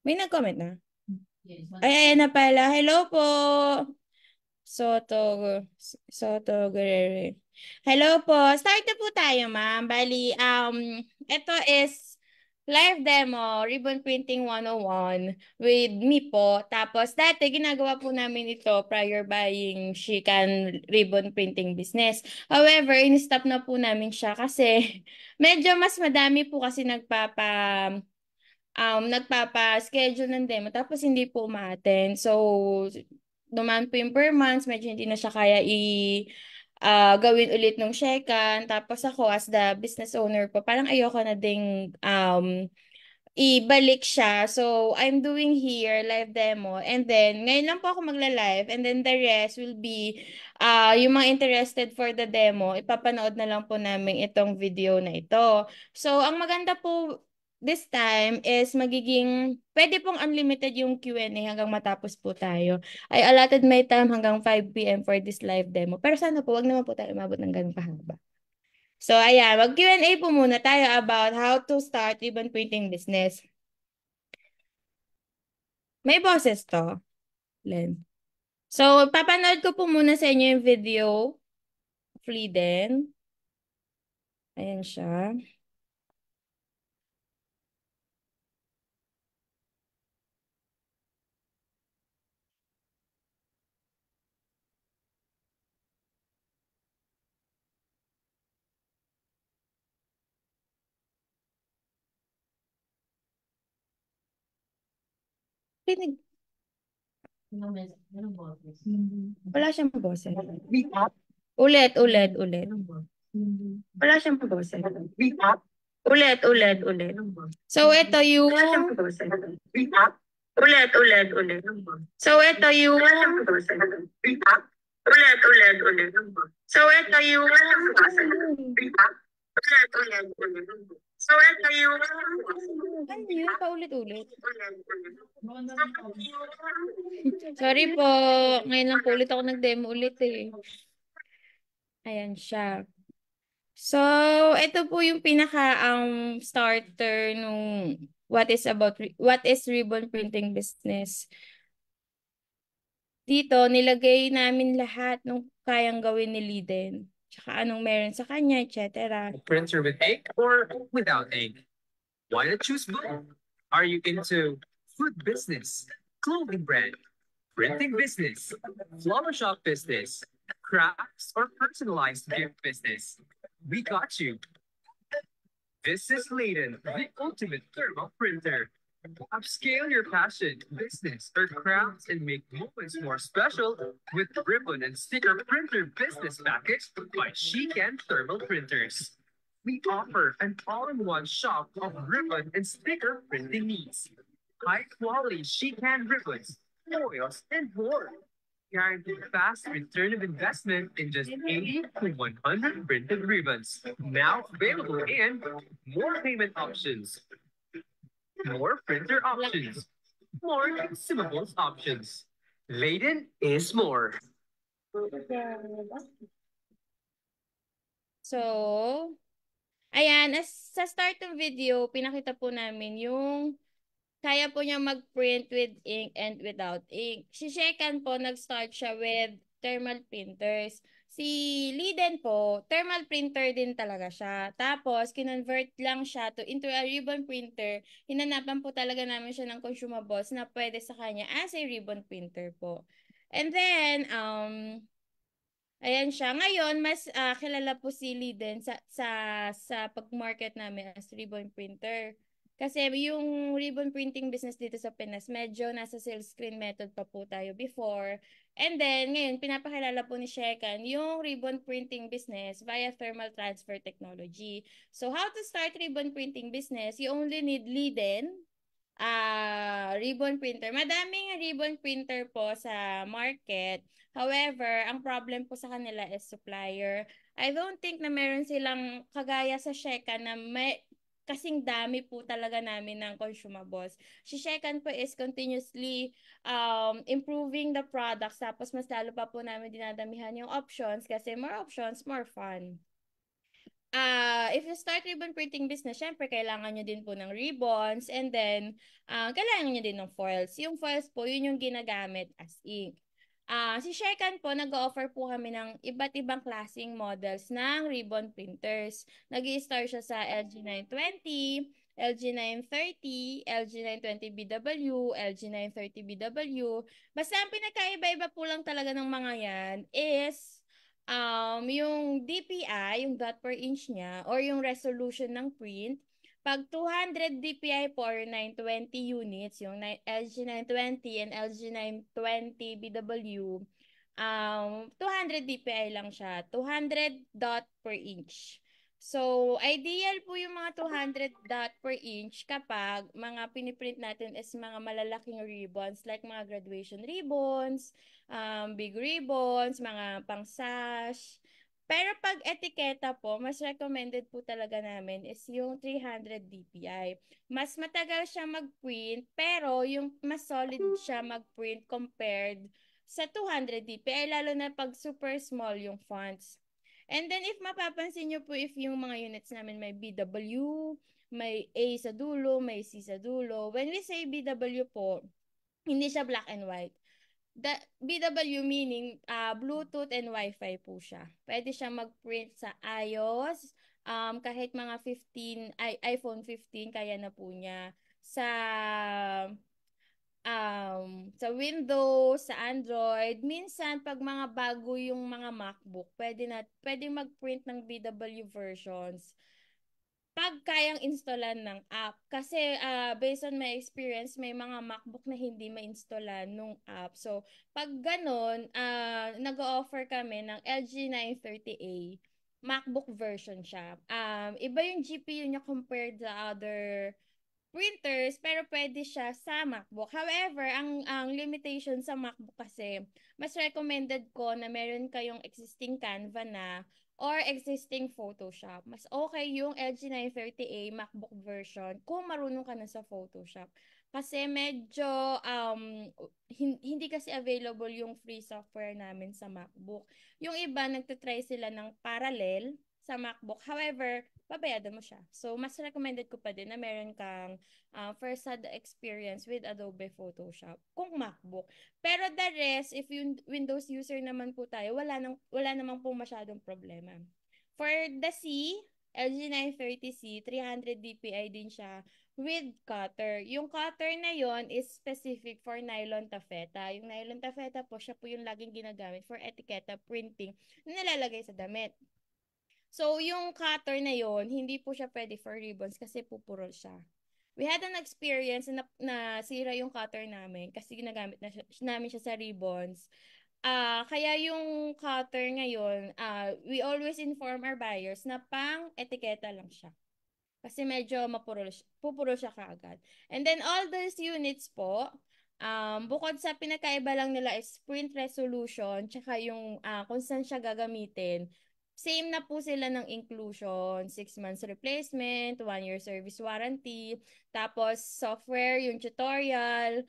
May nag-comment na. Ay, ayan na pala. Hello po. Soto, Soto Guerrero. Hello po. Start na po tayo, ma'am. Bali, ito is live demo, Ribbon Printing 101 with me po. Tapos, dati ginagawa po namin ito prior buying Shikan Ribbon Printing business. However, in-stop na po namin siya kasi medyo mas madami po kasi nagpapa-schedule ng demo tapos hindi po umaattend. So, dumaan po yung per months, medyo hindi na siya kaya gawin ulit nung Shekan. Tapos ako as the business owner po, parang ayoko na ding ibalik siya. So, I'm doing here live demo and then ngayon lang po ako magla-live and then the rest will be yung mga interested for the demo, ipapanood na lang po namin itong video na ito. So, ang maganda po this time is pwede pong unlimited yung Q&A hanggang matapos po tayo. I allotted my time hanggang 5 p.m. for this live demo. Pero sana po, wag naman po tayo umabot ng ganun kahaba. So, ayan, mag-Q&A po muna tayo about how to start ribbon printing business. May boses to, Len. So, papanood ko po muna sa inyo yung video of Liden. Ayan siya. Pinig. Wala siyang boses. Ulit, ulit, ulit. Wala siyang boses. Ulit, ulit, ulit. So, ito yung... Ulit, ulit, ulit. So, ito yung... Ulit, ulit, ulit. So, ito yung... Ulit, ulit, ulit. So, ito yung... Ano yun? Paulit-ulit. Sorry po. Ngayon lang po ulit ako nag-demo ulit eh. Ayan siya. So, ito po yung pinaka starter nung what is ribbon printing business. Dito, nilagay namin lahat ng kayang gawin ni Liden. Tsaka anong meron sa kanya, etc. Printer with ink or without ink? Why not choose both? Are you into food business, clothing brand, printing business, flower shop business, crafts, or personalized gift business? We got you. This is Layden, the ultimate thermal printer. Upscale your passion, business, or crafts and make moments more special with ribbon and sticker printer business package by Shekan Thermal Printers. We offer an all-in-one shop of ribbon and sticker printing needs. High-quality Shekan ribbons, foils, and more. Guaranteed fast return of investment in just 80 to 100 printed ribbons. Now available in more payment options, more printer options, more consumables options. Layden is more. So, ayan, sa start ng video, pinakita po namin yung kaya po niya mag-print with ink and without ink. Si Shekan po, nag-start siya with thermal printers. Si Liden po, thermal printer din talaga siya. Tapos, kinonvert lang siya into a ribbon printer. Hinanapan po talaga namin siya ng consumables na pwede sa kanya as a ribbon printer po. And then, ayan siya. Ngayon, mas kilala po si Liden sa pag-market namin as ribbon printer. Kasi yung ribbon printing business dito sa Pinas, medyo nasa sales screen method pa po tayo before. And then, ngayon, pinapakilala po ni Shekan yung ribbon printing business via thermal transfer technology. So, how to start ribbon printing business? You only need Liden, ribbon printer. Madaming ribbon printer po sa market. However, ang problem po sa kanila is supplier. I don't think na meron silang kagaya sa Shekan na may kasing dami po talaga namin ng consumables. Si Shekan po is continuously improving the products, tapos mas lalo pa po namin dinadamihan yung options kasi more options, more fun. if you start ribbon printing business, syempre kailangan nyo din po ng ribbons and then kailangan nyo din ng foils. Yung foils po, yun yung ginagamit as ink. Si Shekan po, nag-offer po kami ng iba't ibang klaseng models ng ribbon printers. Nag-i-start siya sa LG920, LG930, LG920BW, LG930BW. Basta ang pinakaiba-iba po lang talaga ng mga yan is yung DPI, yung dot per inch niya, or yung resolution ng print. Pag 200 DPI po or 920 units, yung LG920 and LG920 BW, 200 DPI lang siya. 200 dot per inch. So, ideal po yung mga 200 dot per inch kapag mga piniprint natin is mga malalaking ribbons like mga graduation ribbons, big ribbons, mga pang sash. Pero pag etiketa po, mas recommended po talaga namin is yung 300 DPI. Mas matagal siya mag-print, pero yung mas solid siya mag-print compared sa 200 DPI, lalo na pag super small yung fonts. And then if mapapansin nyo po if yung mga units namin may BW, may A sa dulo, may C sa dulo. When we say BW po, hindi siya black and white. The BW meaning Bluetooth and Wi-Fi po siya. Pwede siya mag-print sa iOS, kahit mga 15, iPhone 15 kaya na po niya. Sa Windows, sa Android, minsan pag mga bago yung mga MacBook, pwede mag-print ng BW versions pag kayang installan ng app. Kasi based on my experience, may mga MacBook na hindi ma-installan nung app. So, pag ganun, nag-offer kami ng LG 930A. MacBook version siya. Iba yung GPU niya compared sa other printers, pero pwede siya sa MacBook. However, ang limitation sa MacBook kasi, mas recommended ko na meron kayong existing Canva na or existing Photoshop. Mas okay yung LG 930A MacBook version kung marunong ka na sa Photoshop. Kasi medyo hindi kasi available yung free software namin sa MacBook. Yung iba nagtatry sila ng parallel sa MacBook. However, babayadan mo siya. So, mas recommended ko pa din na meron kang first-hand experience with Adobe Photoshop kung MacBook. Pero the rest, if yung Windows user naman po tayo, wala namang po masyadong problema. For the C, LG 930C, 300 DPI din siya with cutter. Yung cutter na yon is specific for nylon taffeta. Yung nylon taffeta po, siya po yung laging ginagamit for etiquette printing na nilalagay sa damit. So, yung cutter na yon hindi po siya pwede for ribbons kasi pupurol siya. We had an experience na sira yung cutter namin kasi ginagamit namin siya sa ribbons. Kaya yung cutter ngayon, we always inform our buyers na pang etiketa lang siya. Kasi medyo pupuro siya kaagad. And then all those units po, bukod sa pinakaiba lang nila is print resolution, tsaka yung kung saan siya gagamitin, same na po sila ng inclusion, 6 months replacement, 1 year service warranty, tapos software, yung tutorial.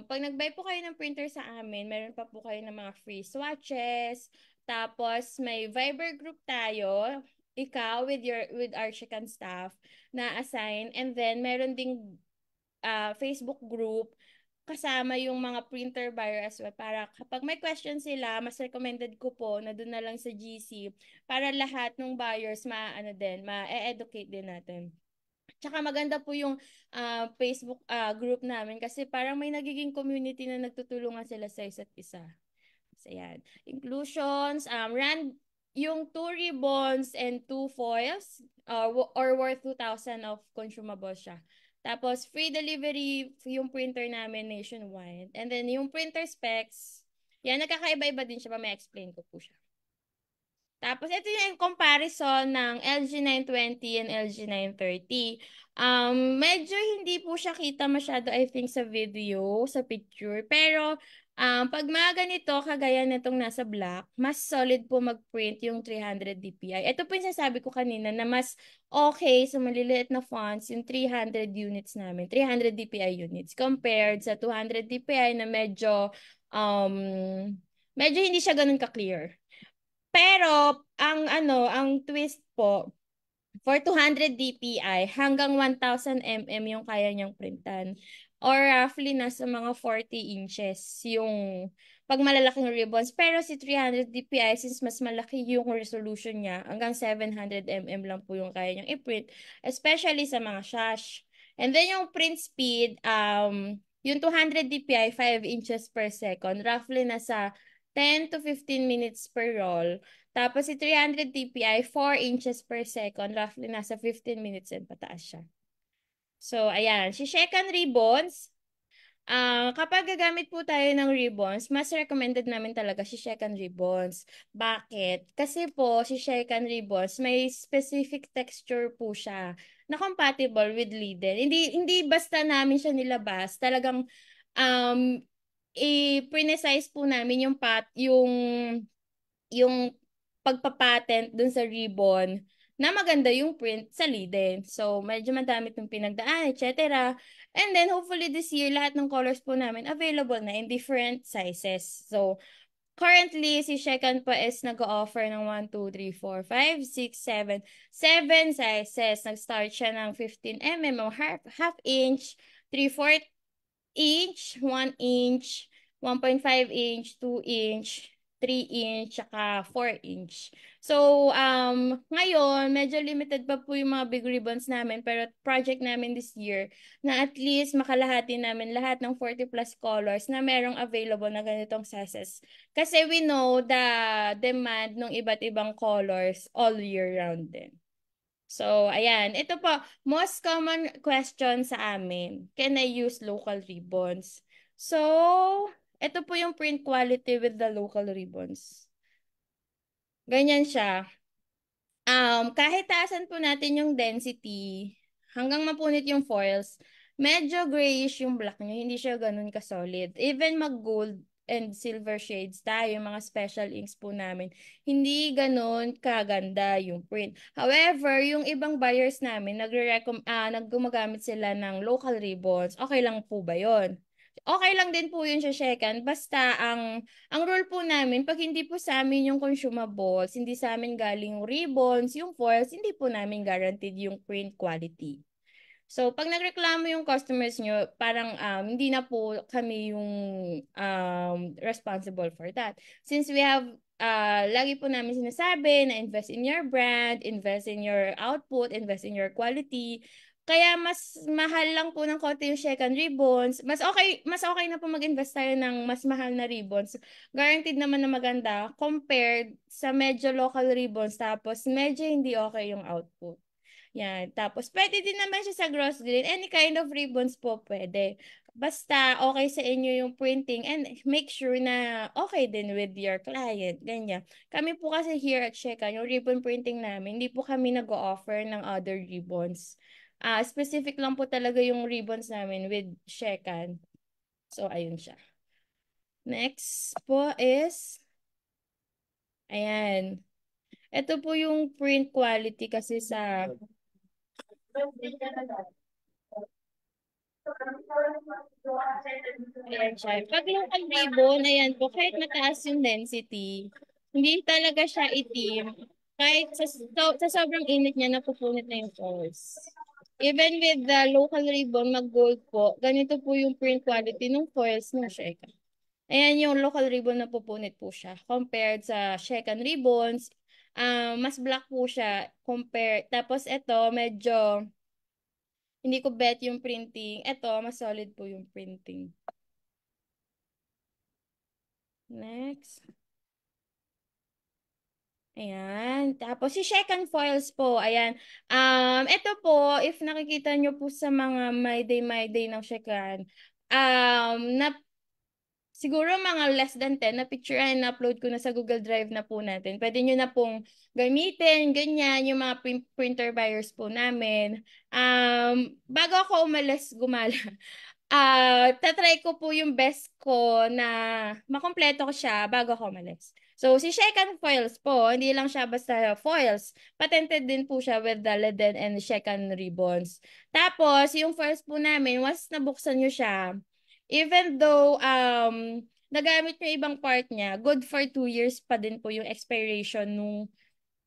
Pag nag-buy po kayo ng printer sa amin, meron pa po kayo ng mga free swatches, tapos may Viber group tayo, ikaw with our chicken staff na assign, and then meron ding Facebook group kasama yung mga printer buyer as well para kapag may question sila, mas recommended ko po na doon na lang sa GC para lahat ng buyers ma-educate din natin. Tsaka maganda po yung Facebook group namin kasi parang may nagiging community na nagtutulungan sila sa isa't isa. So, yan. Inclusions, yung 2 ribbons and 2 foils or worth 2,000 of consumable siya. Tapos, free delivery yung printer namin nationwide. And then, yung printer specs, yan, nagkakaiba-iba din siya. May explain ko po siya. Tapos, ito yung comparison ng LG 920 and LG 930. Medyo hindi po siya kita masyado, I think, sa video, sa picture. Pero, pag mga ganito, kagaya nitong nasa black, mas solid po mag-print yung 300 DPI. Ito po yung sasabi ko kanina na mas okay sa maliliit na fonts yung 300 units namin, 300 DPI units, compared sa 200 DPI na medyo hindi siya ganun ka-clear. Pero ang twist po, For 200 DPI, hanggang 1000 mm yung kaya niyang printan. Or roughly, nasa mga 40 inches yung pag malalaking ribbons. Pero si 300 DPI, since mas malaki yung resolution niya, hanggang 700 mm lang po yung kaya niyang i-print, especially sa mga sash. And then yung print speed, yung 200 DPI, 5 inches per second, roughly nasa 10 to 15 minutes per roll. Tapos si 300 DPI, 4 inches per second, roughly nasa 15 minutes and pataas siya. So, ayan. Si Shekan Ribbons, kapag gagamit po tayo ng ribbons, mas recommended namin talaga si Shekan Ribbons. Bakit? Kasi po, si Shekan Ribbons, may specific texture po siya na compatible with Lidl. Hindi basta namin siya nilabas. Talagang, um, i-precise po namin yung pagpapatent dun sa ribbon na maganda yung print sa liden. So, medyo madami itong pinagdaan, etc. And then, hopefully this year, lahat ng colors po namin available na in different sizes. So, currently, si Shekan po is nag-offer ng 1, 2, 3, 4, 5, 6, 7, 7 sizes. Nag-start siya ng 15 mm, half inch, 3/4 inch, 1 inch, 1.5 inch, 2 inch, 3 inch, saka 4 inch. So, ngayon, medyo limited pa po yung mga big ribbons namin, pero project namin this year na at least makalahati namin lahat ng 40 plus colors na merong available na ganitong sizes. Kasi we know the demand ng iba't ibang colors all year round din. So, ayan. Ito po, most common question sa amin. Can I use local ribbons? So, ito po yung print quality with the local ribbons. Ganyan siya. Kahit taasan po natin yung density, hanggang mapunit yung foils, medyo grayish yung black niya, hindi siya ganun ka-solid. Even mag-gold and silver shades tayo, yung mga special inks po namin, hindi ganun kaganda yung print. However, yung ibang buyers namin, naggumagamit sila ng local ribbons, okay lang po ba yon? Okay lang din po yun sa Shekan. Basta ang rule po namin, pag hindi po sa amin yung consumables, hindi sa amin galing yung ribbons, yung foils, hindi po namin guaranteed yung print quality. So, pag nagreklamo yung customers nyo, parang hindi na po kami yung responsible for that. Since we have, lagi po namin sinasabi na invest in your brand, invest in your output, invest in your quality. Kaya mas mahal lang po ng konti yung second ribbons. Mas okay na po mag-invest tayo ng mas mahal na ribbons. Guaranteed naman na maganda compared sa medyo local ribbons tapos medyo hindi okay yung output. Yan. Tapos, pwede din naman siya sa gross green. Any kind of ribbons po pwede. Basta, okay sa inyo yung printing and make sure na okay din with your client. Ganyan. Kami po kasi here at Sheka, yung ribbon printing namin, hindi po kami nag-o-offer ng other ribbons. Specific lang po talaga yung ribbons namin with Shekan. So, ayun siya. Next po is, ayan. Ito po yung print quality kasi sa ayan siya. Pag local ribbon, ayan po, kahit mataas yung density, hindi talaga siya itim. Kahit sa sobrang init niya, napupunit na yung pores. Even with the local ribbon, mag-gold po, ganito po yung print quality ng foils ng Sheka. Ayan yung local ribbon na pupunit po siya. Compared sa Shekan ribbons, mas black po siya. Tapos ito, medyo hindi ko bet yung printing. Ito, mas solid po yung printing. Next. Ayan. Tapos si second foils po. Ayan. Ito po, if nakikita nyo po sa mga My Day ng Shekan, na siguro mga less than 10 na picture and upload ko na sa Google Drive na po natin. Pwede nyo na pong gamitin, ganyan, yung mga printer buyers po namin. Bago ako umalis, gumala, tatry ko po yung best ko na makompleto ko siya bago ako umalis. So, si Shekan Foils po, hindi lang siya basta foils. Patented din po siya with the Leden and Shekan ribbons. Tapos, yung foils po namin, once nabuksan nyo siya, even though nagamit nyo ibang part niya, good for 2 years pa din po yung expiration nung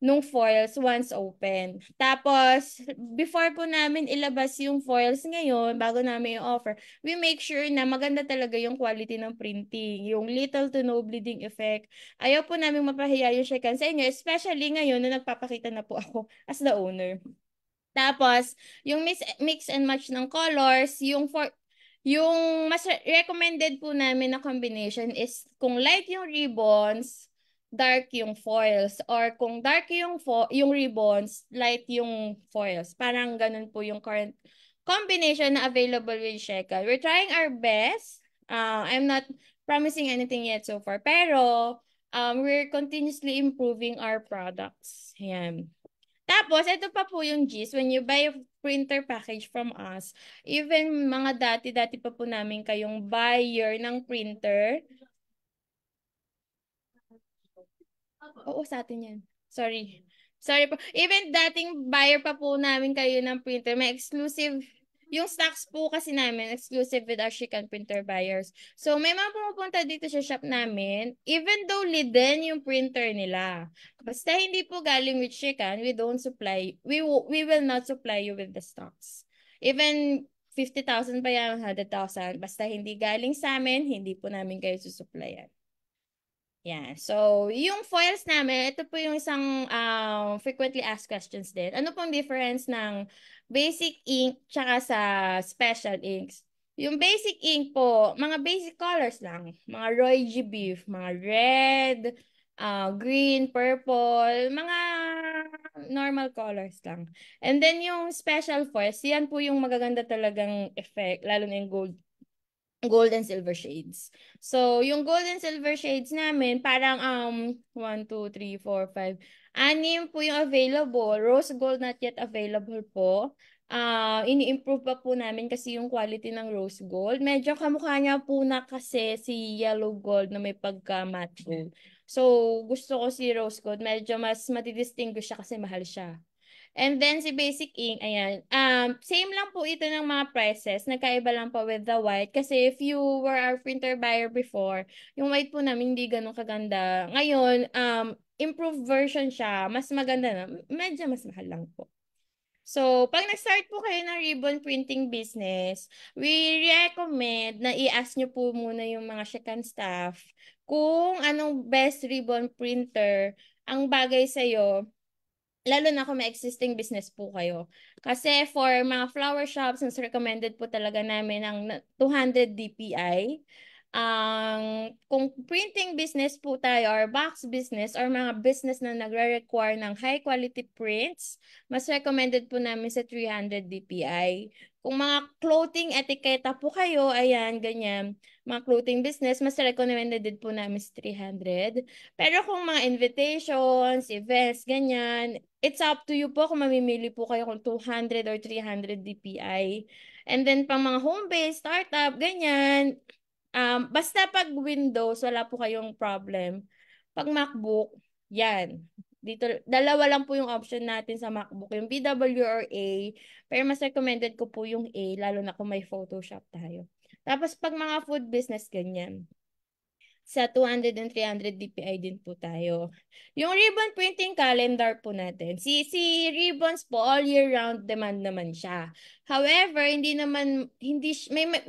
nung foils once open. Tapos, before po namin ilabas yung foils ngayon, bago namin i-offer, we make sure na maganda talaga yung quality ng printing, yung little to no bleeding effect. Ayaw po namin mapahiya yung Shekan sa inyo, especially ngayon na nagpapakita na po ako as the owner. Tapos, yung mix and match ng colors, yung mas recommended po namin na combination is kung light yung ribbons, dark yung foils, or kung dark yung ribbons, light yung foils. Parang ganun po yung current combination na available with Shekel. We're trying our best. I'm not promising anything yet so far, pero we're continuously improving our products. Yan. Tapos, ito pa po yung gist. When you buy a printer package from us, even mga dati-dati pa po namin kayong buyer ng printer. Oo, sa atin yan. Sorry. Sorry po. Even dating buyer pa po namin kayo ng printer, may exclusive, yung stocks po kasi namin, exclusive with our Shikan printer buyers. So, may mga pumupunta dito sa shop namin, even though Liden yung printer nila. Basta hindi po galing with Shikan, we will not supply you with the stocks. Even 50,000 pa yan, 100,000, basta hindi galing sa amin, hindi po namin kayo susupplyan. Yeah. So, yung foils namin, ito po yung isang frequently asked questions din. Ano pong difference ng basic ink tsaka sa special inks? Yung basic ink po, mga basic colors lang. Mga Roy G. Beef, mga red, green, purple, mga normal colors lang. And then yung special foils, yan po yung magaganda talagang effect, lalo na yung gold and silver shades. So, yung gold and silver shades namin, parang 1, 2, 3, 4, 5, anim po yung available. Rose gold not yet available po. Ini-improve pa po namin kasi yung quality ng rose gold. Medyo kamukha niya po na kasi si yellow gold na may pagka-matte gold. So, gusto ko si rose gold. Medyo mas matidistinguish siya kasi mahal siya. And then si Basic Ink, ayan. Same lang po ito ng mga prices. Nagkaiba lang po with the white. Kasi if you were our printer buyer before, yung white po namin hindi ganun kaganda. Ngayon, improved version siya. Mas maganda na. Medyo mas mahal lang po. So, pag nag-start po kayo ng ribbon printing business, we recommend na i-ask nyo po muna yung mga Shekan staff kung anong best ribbon printer ang bagay sa'yo, lalo na kung may existing business po kayo. Kasi for mga flower shops, mas recommended po talaga namin ang 200 DPI. Kung printing business po tayo or box business or mga business na nagre-require ng high quality prints, mas recommended po namin sa 300 DPI. Kung mga clothing etiketa po kayo, ayan, ganyan, mga clothing business, mas recommended din po namin sa 300. Pero kung mga invitations, events, ganyan, it's up to you po kung mamimili po kayo kung 200 or 300 DPI. And then, pang mga home-based, startup, ganyan, basta pag Windows, wala po kayong problem. Pag MacBook, yan. Dito, dalawa lang po yung option natin sa MacBook, yung PW or A. Pero mas recommended ko po yung A, lalo na kung may Photoshop tayo. Tapos pag mga food business, ganyan sa 200 and 300 DPI din po tayo. Yung ribbon printing calendar po natin. Si ribbons po all year round demand naman siya. However, hindi naman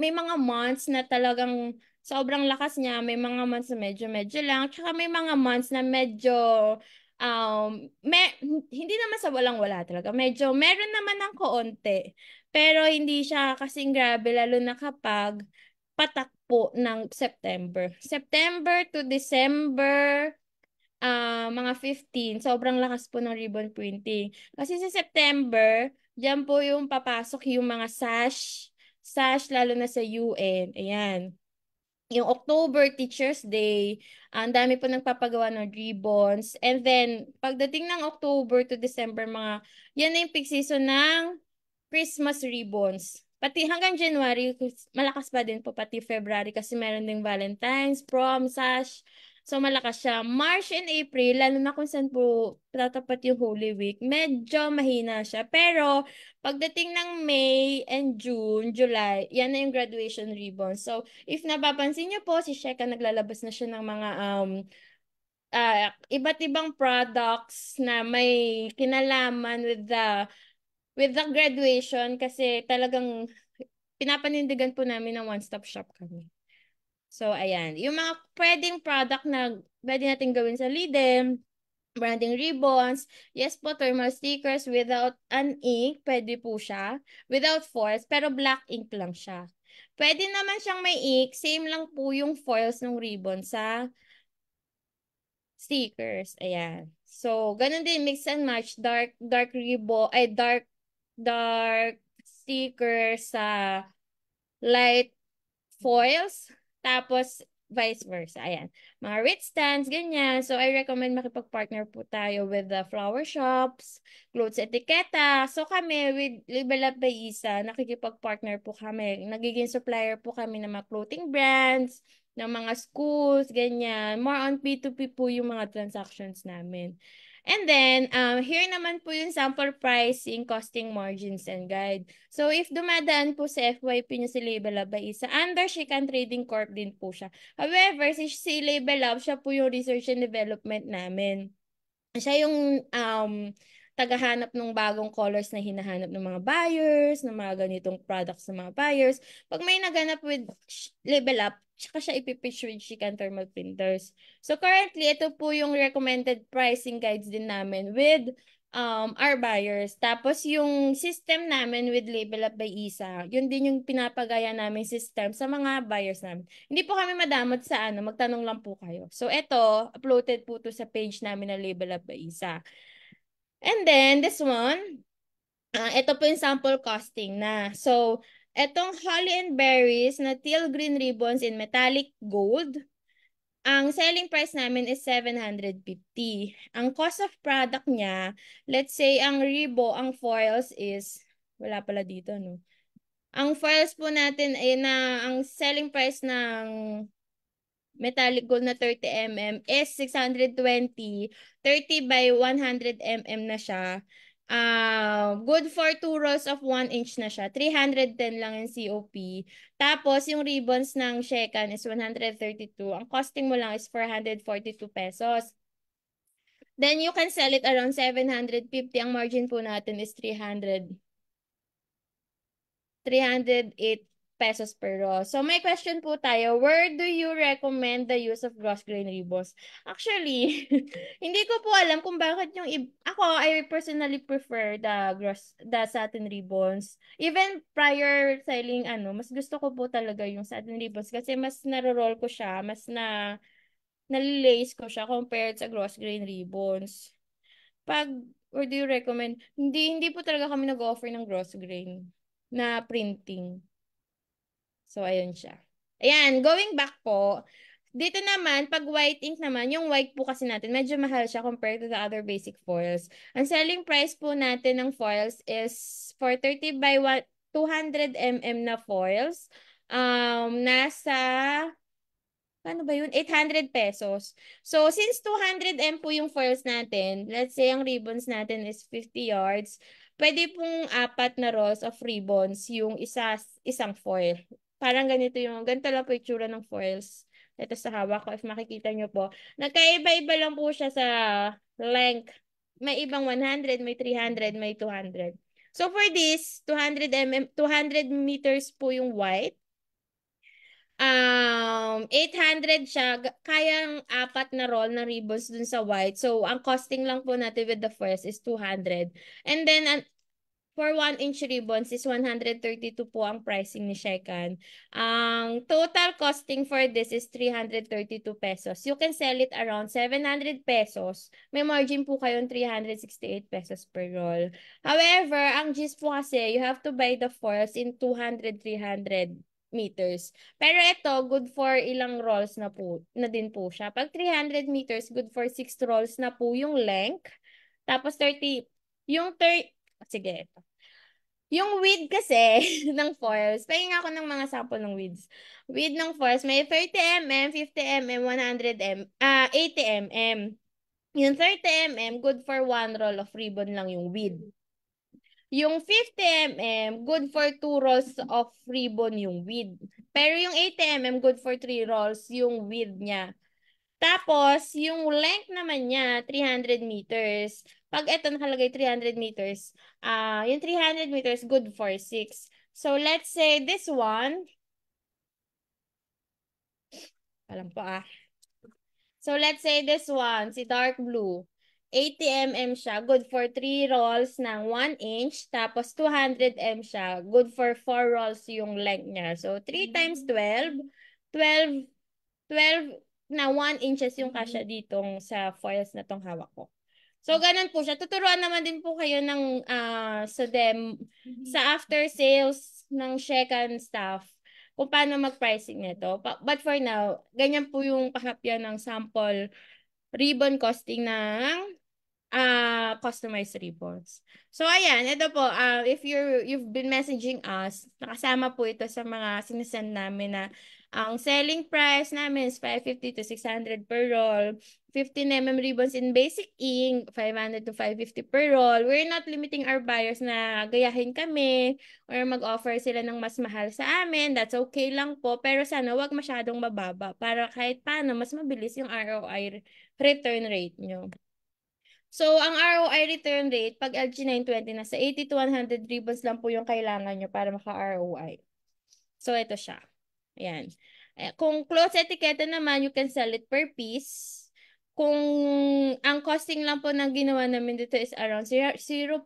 may mga months na talagang sobrang lakas niya, may mga months na medyo lang, tsaka may mga months na medyo hindi naman sa walang-wala talaga. Medyo meron naman ng koonti. Pero hindi siya kasing grabe lalo na kapag patak po ng September. September to December, mga 15, sobrang lakas po ng ribbon printing. Kasi sa September, diyan po yung papasok yung mga sash lalo na sa UN. Ayan. Yung October Teacher's Day, ang dami po nagpapagawa ng ribbons. And then, pagdating ng October to December, yan na yung peak season ng Christmas ribbons. Pati hanggang January, malakas pa din po pati February kasi meron ding Valentine's, prom, sash. So malakas siya. March and April, lalo na kung saan po tatapat yung Holy Week, medyo mahina siya. Pero pagdating ng May and June, July, yan na yung graduation ribbon. So if napapansin niyo po, si Sheka naglalabas na siya ng mga iba't ibang products na may kinalaman with the graduation kasi talagang pinapanindigan po namin ng one-stop shop kami. So, ayan. Yung mga pwedeng product na pwede natin gawin sa Lidem, branding ribbons, yes po, thermal stickers without an ink, pwede po siya. Without foils, pero black ink lang siya. Pwede naman siyang may ink, same lang po yung foils ng ribbon sa stickers. Ayan. So, ganun din, mix and match, dark ribbon, dark sticker sa light foils, tapos vice versa. Ayan. Mga wrist stands, ganyan. So, I recommend makipag-partner po tayo with the flower shops, clothes etiketa. So, kami with Label Up by Isa, nakikipag-partner po kami. Nagiging supplier po kami ng mga clothing brands, ng mga schools, ganyan. More on P2P po yung mga transactions namin. And then, here naman po yung sample pricing, costing margins, and guide. So, if dumadaan po sa FYP nyo si Label Lab by isa, under Shikan Trading Corp din po siya. However, si Label Lab, siya po yung research and development namin. Siya yung tagahanap ng bagong colors na hinahanap ng mga buyers, ng mga ganitong products ng mga buyers. Pag may naganap with Label Up, tsaka siya ipipitch with Shikan Thermal Printers. So currently, ito po yung recommended pricing guides din namin with our buyers. Tapos yung system namin with Label Up by Isa, yun din yung pinapagaya namin system sa mga buyers namin. Hindi po kami madamot sa ano, magtanong lang po kayo. So ito, uploaded po to sa page namin na Label Up by Isa. And then this one, ito po yung sample costing na. So, etong Holly and Berries na teal green ribbons in metallic gold, ang selling price namin is 750. Ang cost of product niya, let's say ang foils is, wala pala dito, no? Ang foils po natin ay ang selling price ng metallic gold na 30 mm is 620. 30 by 100 mm na siya. Good for 2 rolls of 1 inch na siya. 310 lang yung COP. Tapos, yung ribbons ng Shekan is 132. Ang costing mo lang is 442 pesos. Then, you can sell it around 750. Ang margin po natin is 308 pesos per roll. So, may question po tayo. Where do you recommend the use of gross grain ribbons? Actually, hindi ko po alam kung bakit ako, I personally prefer the satin ribbons. Even prior selling, mas gusto ko po talaga yung satin ribbons kasi mas naro-roll ko siya, nalilace ko siya compared sa gross grain ribbons. Or do you recommend? Hindi po talaga kami nag-offer ng gross grain na printing. So, ayun siya. Ayan, going back po, dito naman, pag white ink naman, yung white po kasi natin, medyo mahal siya compared to the other basic foils. Ang selling price po natin ng foils is for 30 by 200 mm na foils. Nasa ano ba yun? 800 pesos. So, since 200 po yung foils natin, let's say ang ribbons natin is 50 yards, pwede pong 4 na rolls of ribbons yung isang foil. Parang ganito lang po yung tsura ng foils. Ito sa hawak ko, if makikita nyo po. Nagkaiba-iba lang po siya sa length. May ibang 100, may 300, may 200. So, for this, 200 meters po yung white. 800 siya. Kayang 4 na roll na ribbons dun sa white. So, ang costing lang po natin with the first is 200. And then, for 1 inch ribbons is 132 po ang pricing ni Shekan. Ang total costing for this is 332 pesos. You can sell it around 700 pesos. May margin po kayong 368 pesos per roll. However, ang gist po kasi, you have to buy the foils in 200, 300 meters. Pero ito, good for ilang rolls na din po siya. Pag 300 meters, good for 6 rolls na po yung length. Tapos 30, yung 30, sige, ito. Yung width kasi ng foils, pahinga ako ng mga sample ng widths. Width ng foils, may 30 mm, 50 mm, 100 mm, 80 mm. Yung 30 mm, good for 1 roll of ribbon lang yung width. Yung 50 mm, good for 2 rolls of ribbon yung width. Pero yung 80 mm, good for 3 rolls yung width niya. Tapos, yung length naman niya, 300 meters. Pag ito nakalagay 300 meters, yung 300 meters, good for 6. So, let's say this one, alam po So, let's say this one, si dark blue, 80 mm siya, good for 3 rolls ng 1 inch, tapos 200 mm siya, good for 4 rolls yung length niya. So, 3 times 12, 12, 12 na 1 inches yung kasya ditong sa foils na tong hawak ko. So, ganun po siya. Tuturuan naman din po kayo ng sa after sales ng Shekan staff kung paano mag-pricing nito. But for now, ganyan po yung kahapyan ng sample ribbon costing ng customized ribbons. So ayan, ito po, if you've been messaging us, nakasama po ito sa mga sinesend namin na ang selling price namin is 550 to 600 per roll. 15 ribbons in basic ink, 500 to 550 per roll. We're not limiting our buyers na gayahin kami or mag-offer sila ng mas mahal sa amin. That's okay lang po. Pero sana wag masyadong mababa para kahit paano mas mabilis yung ROI return rate nyo. So, ang ROI return rate, pag LG920, nasa 80 to 100 ribbons lang po yung kailangan nyo para maka-ROI. So, ito siya. Ayan. Kung close etiquette naman, you can sell it per piece. Kung ang costing lang po ng ginawa namin dito is around 0.33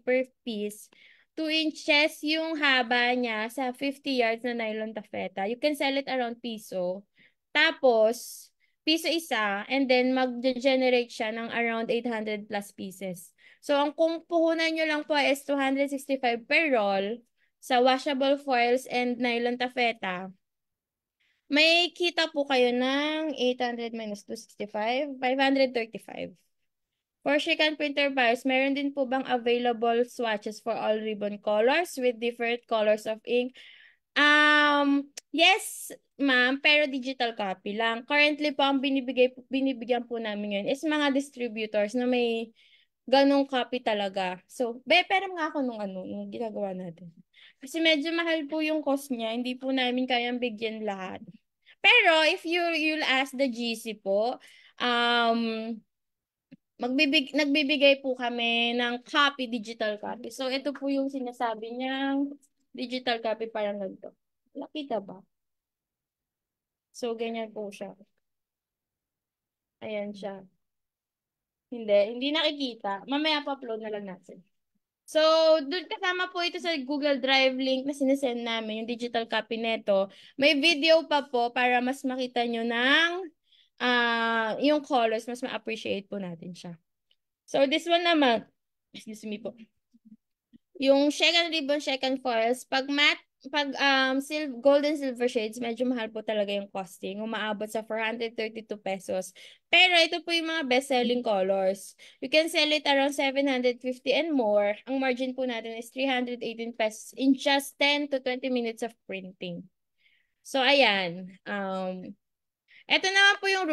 per piece, 2 inches yung haba niya sa 50 yards na nylon taffeta. You can sell it around piso. Tapos, piso isa, and then mag-generate siya ng around 800 plus pieces. So, ang kung puhunan nyo lang po is 265 per roll sa washable foils and nylon taffeta. May kita po kayo ng 800 minus 265, 535. For Shikan printer buyers, meron din po bang available swatches for all ribbon colors with different colors of ink? Yes, ma'am, pero digital copy lang. Currently po, ang binibigyan po namin ngayon is mga distributors na may ganong copy talaga. So, pero nga ako nung nung ginagawa natin. Kasi medyo mahal po yung cost niya, hindi po namin kayang bigyan lahat. Pero if you'll ask the GC po, nagbibigay po kami ng copy, digital copy. So, ito po yung sinasabi niyang digital copy, parang ganito. Nakita ba? So, ganyan po siya. Ayan siya. Hindi nakikita. Mamaya pa-upload na lang natin. So, doon kasama po ito sa Google Drive link na sinesend namin, yung digital copy nito. May video pa po para mas makita nyo ng yung colors, mas ma-appreciate po natin siya. So, this one naman, excuse me po. Yung second ribbon, second foils, pag matte, gold and silver shades, medyo mahal po talaga yung costing. Umaabot sa 432 pesos. Pero ito po yung mga best-selling colors. You can sell it around 750 and more. Ang margin po natin is 318 pesos in just 10 to 20 minutes of printing. So, ayan. Ito naman po yung